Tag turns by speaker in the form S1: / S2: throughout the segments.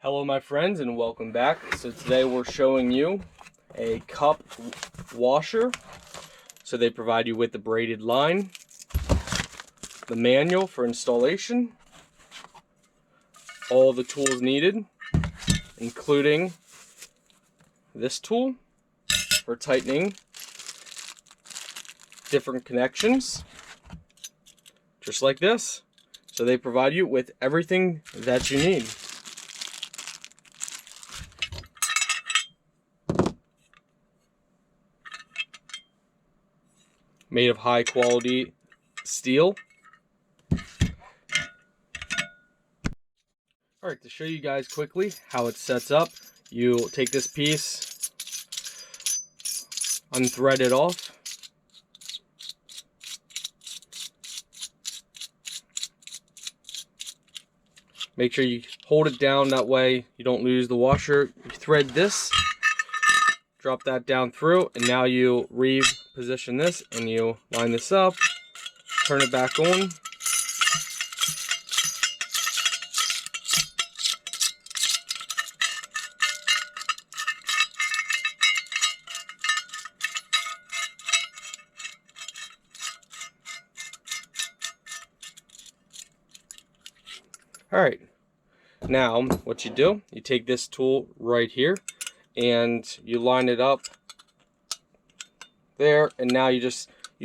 S1: Hello my friends and welcome back. So today we're showing you a cup washer. So they provide you with the braided line, the manual for installation, all the tools needed, including this tool for tightening different connections, just like this. So they provide you with everything that you need. Made of high quality steel. Alright, to show you guys quickly how it sets up, you take this piece, unthread it off, make sure you hold it down, that way you don't lose the washer. You thread this, drop that down through, and now you reposition this and you line this up, turn it back on. Alright, now what you do, you take this tool right here and you line it up there, and now you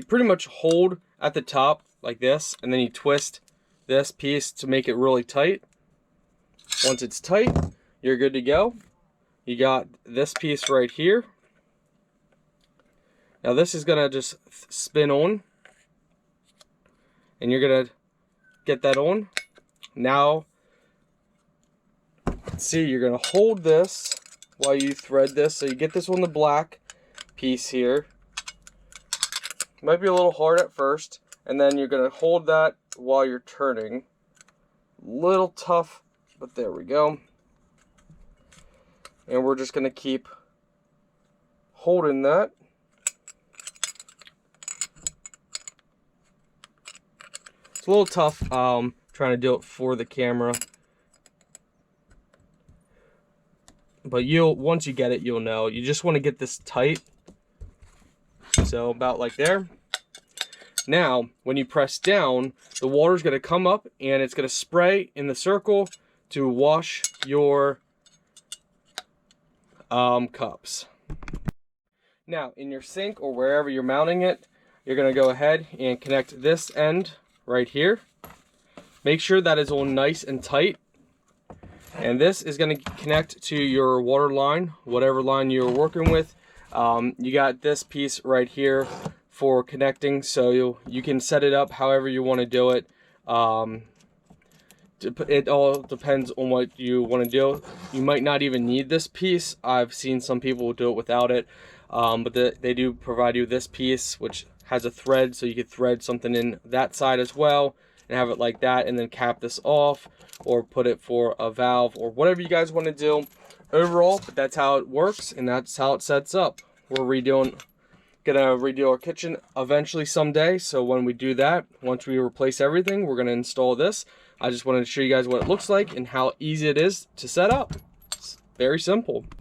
S1: pretty much hold at the top like this, and then you twist this piece to make it really tight. Once it's tight, you're good to go. You got this piece right here. Now this is gonna just spin on, and you're gonna get that on. Now, see, you're gonna hold this while you thread this, so you get this on the black piece here. Might be a little hard at first, and then you're gonna hold that while you're turning. Little tough, but there we go. And we're just gonna keep holding that. It's a little tough trying to do it for the camera, but once you get it, you'll know. You just want to get this tight, so about like there. Now when you press down, the water's going to come up and it's going to spray in the circle to wash your cups. Now in your sink or wherever you're mounting it, you're going to go ahead and connect this end right here. Make sure that is on nice and tight, and this is going to connect to your water line, whatever line you're working with. You got this piece right here for connecting, so you can set it up however you want to do it. It all depends on what you want to do. You might not even need this piece. I've seen some people do it without it, but they do provide you this piece, which has a thread, so you could thread something in that side as well and have it like that, and then cap this off or put it for a valve or whatever you guys want to do overall. But that's how it works and that's how it sets up. We're gonna redo our kitchen eventually someday, so when we do that, once we replace everything, we're gonna install this. I just wanted to show you guys what it looks like and how easy it is to set up. It's very simple.